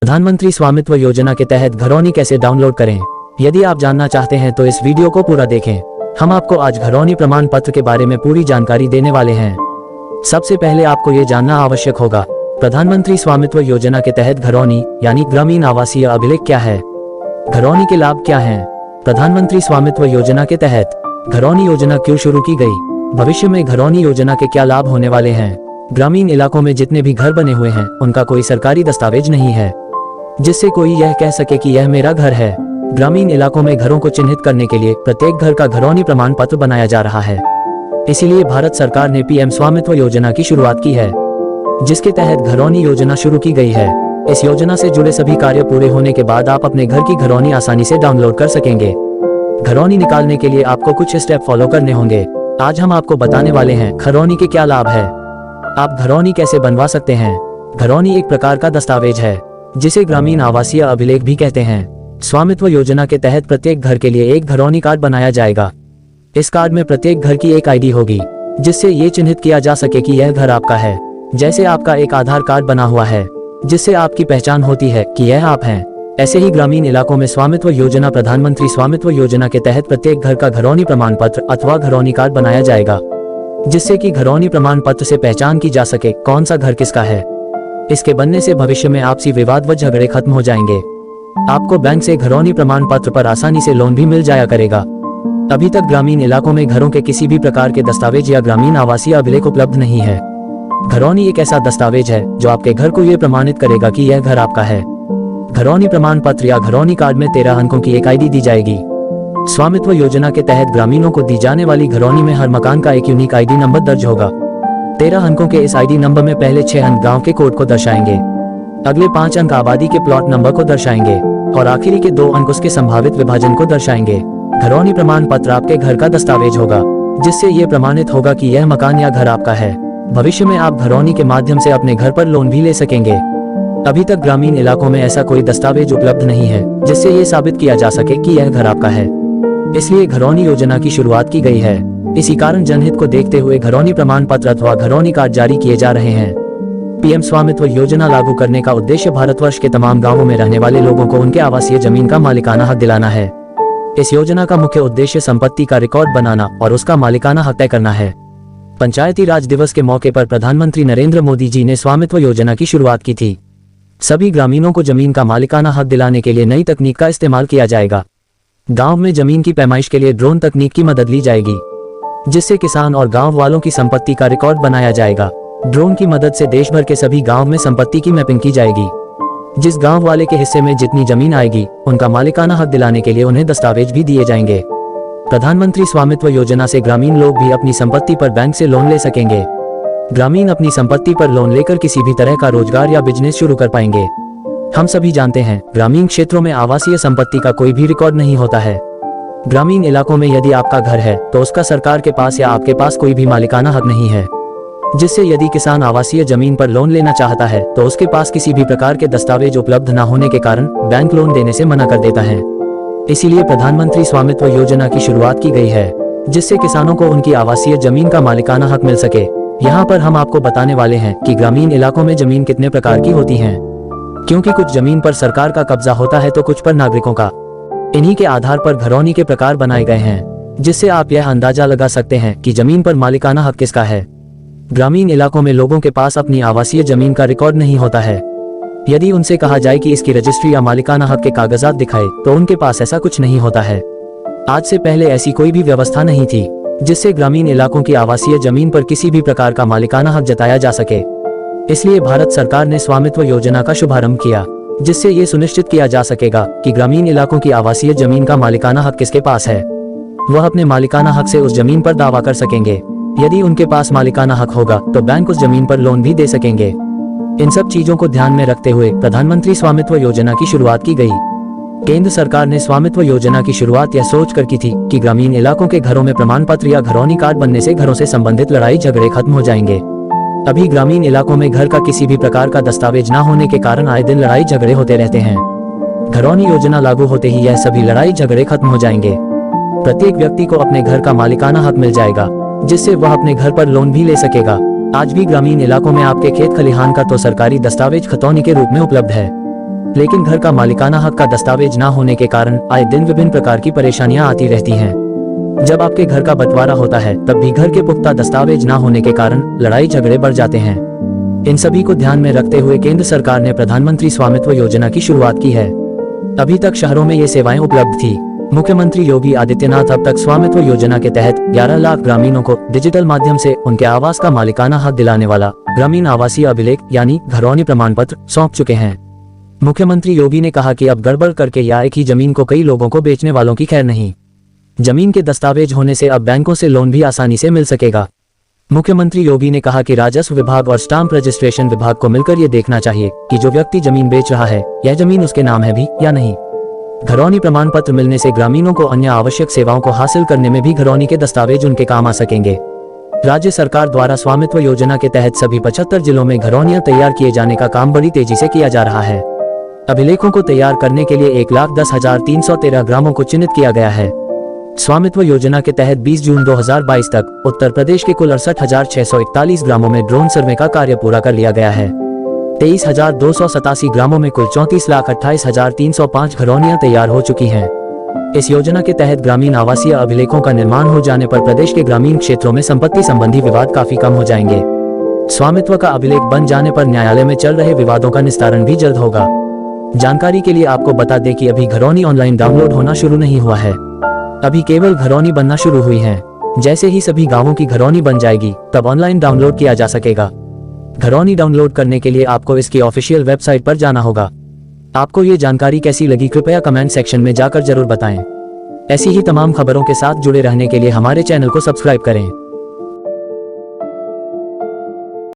प्रधानमंत्री स्वामित्व योजना के तहत घरौनी कैसे डाउनलोड करें। यदि आप जानना चाहते हैं तो इस वीडियो को पूरा देखें। हम आपको आज घरौनी प्रमाण पत्र के बारे में पूरी जानकारी देने वाले हैं। सबसे पहले आपको ये जानना आवश्यक होगा, प्रधानमंत्री स्वामित्व योजना के तहत घरौनी यानी ग्रामीण आवासीय अभिलेख क्या है। घरौनी के लाभ क्या हैं? प्रधानमंत्री स्वामित्व योजना के तहत घरौनी योजना क्यों शुरू की गई? भविष्य में घरौनी योजना के क्या लाभ होने वाले हैं? ग्रामीण इलाकों में जितने भी घर बने हुए हैं उनका कोई सरकारी दस्तावेज नहीं है जिससे कोई यह कह सके कि यह मेरा घर है। ग्रामीण इलाकों में घरों को चिन्हित करने के लिए प्रत्येक घर का घरौनी प्रमाण पत्र बनाया जा रहा है। इसीलिए भारत सरकार ने पीएम स्वामित्व योजना की शुरुआत की है, जिसके तहत घरौनी योजना शुरू की गई है। इस योजना से जुड़े सभी कार्य पूरे होने के बाद आप अपने घर की घरौनी आसानी से डाउनलोड कर सकेंगे। घरौनी निकालने के लिए आपको कुछ स्टेप फॉलो करने होंगे। आज हम आपको बताने वाले हैं घरौनी के क्या लाभ है, आप घरौनी कैसे बनवा सकते हैं। घरौनी एक प्रकार का दस्तावेज है जिसे ग्रामीण आवासीय अभिलेख भी कहते हैं। स्वामित्व योजना के तहत प्रत्येक घर के लिए एक घरौनी कार्ड बनाया जाएगा। इस कार्ड में प्रत्येक घर की एक आईडी होगी जिससे ये चिन्हित किया जा सके कि यह घर आपका है। जैसे आपका एक आधार कार्ड बना हुआ है जिससे आपकी पहचान होती है कि यह आप हैं, ऐसे ही ग्रामीण इलाकों में स्वामित्व योजना प्रधानमंत्री स्वामित्व योजना के तहत प्रत्येक घर का घरौनी प्रमाण पत्र अथवा घरौनी कार्ड बनाया जाएगा, जिससे कि घरौनी प्रमाण पत्र से पहचान की जा सके कौन सा घर किसका है। इसके बनने से भविष्य में आपसी विवाद व झगड़े खत्म हो जाएंगे। आपको बैंक से घरौनी प्रमाण पत्र पर आसानी से लोन भी मिल जाया करेगा। अभी तक ग्रामीण इलाकों में घरों के किसी भी प्रकार के दस्तावेज या ग्रामीण आवासीय अभिलेख उपलब्ध नहीं है। घरौनी एक ऐसा दस्तावेज है जो आपके घर को ये प्रमाणित करेगा कि यह घर आपका है। घरौनी प्रमाण पत्र या घरौनी कार्ड में 13 अंकों की एक आईडी दी जाएगी। स्वामित्व योजना के तहत ग्रामीणों को दी जाने वाली घरौनी में हर मकान का एक यूनिक आईडी नंबर दर्ज होगा। 13 अंकों के इस आईडी नंबर में पहले 6 अंक गांव के कोड को दर्शाएंगे, अगले 5 अंक आबादी के प्लॉट नंबर को दर्शाएंगे और आखिरी के 2 अंक उसके संभावित विभाजन को दर्शाएंगे। घरौनी प्रमाण पत्र आपके घर का दस्तावेज होगा जिससे ये प्रमाणित होगा कि यह मकान या घर आपका है। भविष्य में आप घरौनी के माध्यम से अपने घर पर लोन भी ले सकेंगे। अभी तक ग्रामीण इलाकों में ऐसा कोई दस्तावेज उपलब्ध नहीं है जिससे ये साबित किया जा सके कि यह घर आपका है, इसलिए घरौनी योजना की शुरुआत की गई है। इसी कारण जनहित को देखते हुए घरौनी प्रमाण पत्र अथवा घरौनी कार्ड जारी किए जा रहे हैं। पीएम स्वामित्व योजना लागू करने का उद्देश्य भारतवर्ष के तमाम गांवों में रहने वाले लोगों को उनके आवासीय जमीन का मालिकाना हक दिलाना है। इस योजना का मुख्य उद्देश्य संपत्ति का रिकॉर्ड बनाना और उसका मालिकाना हक तय करना है। पंचायती राज दिवस के मौके पर प्रधानमंत्री नरेंद्र मोदी जी ने स्वामित्व योजना की शुरुआत की थी। सभी ग्रामीणों को जमीन का मालिकाना हक दिलाने के लिए नई तकनीक का इस्तेमाल किया जाएगा। गांव में जमीन की पैमाइश के लिए ड्रोन तकनीक की मदद ली जाएगी, जिससे किसान और गांव वालों की संपत्ति का रिकॉर्ड बनाया जाएगा। ड्रोन की मदद से देश भर के सभी गांव में संपत्ति की मैपिंग की जाएगी। जिस गांव वाले के हिस्से में जितनी जमीन आएगी उनका मालिकाना हक दिलाने के लिए उन्हें दस्तावेज भी दिए जाएंगे। प्रधानमंत्री स्वामित्व योजना से ग्रामीण लोग भी अपनी संपत्ति पर बैंक से लोन ले सकेंगे। ग्रामीण अपनी संपत्ति पर लोन लेकर किसी भी तरह का रोजगार या बिजनेस शुरू कर पाएंगे। हम सभी जानते हैं ग्रामीण क्षेत्रों में आवासीय संपत्ति का कोई भी रिकॉर्ड नहीं होता है। ग्रामीण इलाकों में यदि आपका घर है तो उसका सरकार के पास या आपके पास कोई भी मालिकाना हक नहीं है, जिससे यदि किसान आवासीय जमीन पर लोन लेना चाहता है तो उसके पास किसी भी प्रकार के दस्तावेज उपलब्ध न होने के कारण बैंक लोन देने से मना कर देता है। इसीलिए प्रधानमंत्री स्वामित्व योजना की शुरुआत की गई है, जिससे किसानों को उनकी आवासीय जमीन का मालिकाना हक मिल सके। यहाँ पर हम आपको बताने वाले हैं कि ग्रामीण इलाकों में जमीन कितने प्रकार की होती हैं, क्योंकि कुछ जमीन पर सरकार का कब्जा होता है तो कुछ पर नागरिकों का। इन्हीं के आधार पर घरौनी के प्रकार बनाए गए हैं, जिससे आप यह अंदाजा लगा सकते हैं कि जमीन पर मालिकाना हक किसका है। ग्रामीण इलाकों में लोगों के पास अपनी आवासीय जमीन का रिकॉर्ड नहीं होता है। यदि उनसे कहा जाए कि इसकी रजिस्ट्री या मालिकाना हक के कागजात दिखाए तो उनके पास ऐसा कुछ नहीं होता है। आज से पहले ऐसी कोई भी व्यवस्था नहीं थी जिससे ग्रामीण इलाकों की आवासीय जमीन पर किसी भी प्रकार का मालिकाना हक जताया जा सके। इसलिए भारत सरकार ने स्वामित्व योजना का शुभारंभ किया, जिससे ये सुनिश्चित किया जा सकेगा कि ग्रामीण इलाकों की आवासीय जमीन का मालिकाना हक किसके पास है। वह अपने मालिकाना हक से उस जमीन पर दावा कर सकेंगे। यदि उनके पास मालिकाना हक होगा तो बैंक उस जमीन पर लोन भी दे सकेंगे। इन सब चीजों को ध्यान में रखते हुए प्रधानमंत्री स्वामित्व योजना की शुरुआत की गई। केंद्र सरकार ने स्वामित्व योजना की शुरुआत यह सोच कर की थी कि ग्रामीण इलाकों के घरों में प्रमाण पत्र या घरौनी कार्ड बनने से घरों से संबंधित लड़ाई झगड़े खत्म हो जाएंगे। अभी ग्रामीण इलाकों में घर का किसी भी प्रकार का दस्तावेज न होने के कारण आए दिन लड़ाई झगड़े होते रहते हैं। घरौनी योजना लागू होते ही यह सभी लड़ाई झगड़े खत्म हो जाएंगे। प्रत्येक व्यक्ति को अपने घर का मालिकाना हक मिल जाएगा, जिससे वह अपने घर पर लोन भी ले सकेगा। आज भी ग्रामीण इलाकों में आपके खेत खलिहान का तो सरकारी दस्तावेज खतौनी के रूप में उपलब्ध है। लेकिन घर का मालिकाना हक का दस्तावेज न होने के कारण आए दिन विभिन्न प्रकार की परेशानियां आती रहती हैं। जब आपके घर का बंटवारा होता है तब भी घर के पुख्ता दस्तावेज न होने के कारण लड़ाई झगड़े बढ़ जाते हैं। इन सभी को ध्यान में रखते हुए केंद्र सरकार ने प्रधानमंत्री स्वामित्व योजना की शुरुआत की है। अभी तक शहरों में ये सेवाएं उपलब्ध थी। मुख्यमंत्री योगी आदित्यनाथ अब तक स्वामित्व योजना के तहत 11 लाख ग्रामीणों को डिजिटल माध्यम से उनके आवास का मालिकाना हक दिलाने वाला ग्रामीण आवासीय अभिलेख यानी घरौनी प्रमाण पत्र सौंप चुके हैं। मुख्यमंत्री योगी ने कहा कि अब गड़बड़ करके या एक ही जमीन को कई लोगों को बेचने वालों की खैर नहीं। जमीन के दस्तावेज होने से अब बैंकों से लोन भी आसानी से मिल सकेगा। मुख्यमंत्री योगी ने कहा कि राजस्व विभाग और स्टाम्प रजिस्ट्रेशन विभाग को मिलकर ये देखना चाहिए कि जो व्यक्ति जमीन बेच रहा है यह जमीन उसके नाम है भी या नहीं। घरौनी प्रमाण पत्र मिलने से ग्रामीणों को अन्य आवश्यक सेवाओं को हासिल करने में भी घरौनी के दस्तावेज उनके काम आ सकेंगे। राज्य सरकार द्वारा स्वामित्व योजना के तहत सभी 75 जिलों में घरौनियां तैयार किए जाने का काम बड़ी तेजी से किया जा रहा है। अभिलेखों को तैयार करने के लिए 1,10,313 ग्रामों को चिन्हित किया गया है। स्वामित्व योजना के तहत 20 जून 2022 तक उत्तर प्रदेश के कुल 68,641 ग्रामों में ड्रोन सर्वे का कार्य पूरा कर लिया गया है। 23,287 ग्रामों में कुल 34,28,305 घरौनियां तैयार हो चुकी हैं। इस योजना के तहत ग्रामीण आवासीय अभिलेखों का निर्माण हो जाने पर प्रदेश के ग्रामीण क्षेत्रों में संपत्ति संबंधी विवाद काफी कम हो जाएंगे। स्वामित्व का अभिलेख बन जाने पर न्यायालय में चल रहे विवादों का निस्तारण भी जल्द होगा। जानकारी के लिए आपको बता दें कि अभी घरौनी ऑनलाइन डाउनलोड होना शुरू नहीं हुआ है। अभी केवल घरौनी बनना शुरू हुई है। जैसे ही सभी गांवों की घरौनी बन जाएगी तब ऑनलाइन डाउनलोड किया जा सकेगा। घरौनी डाउनलोड करने के लिए आपको इसकी ऑफिशियल वेबसाइट पर जाना होगा। आपको ये जानकारी कैसी लगी कृपया कमेंट सेक्शन में जाकर जरूर बताएं। ऐसी ही तमाम खबरों के साथ जुड़े रहने के लिए हमारे चैनल को सब्सक्राइब करें।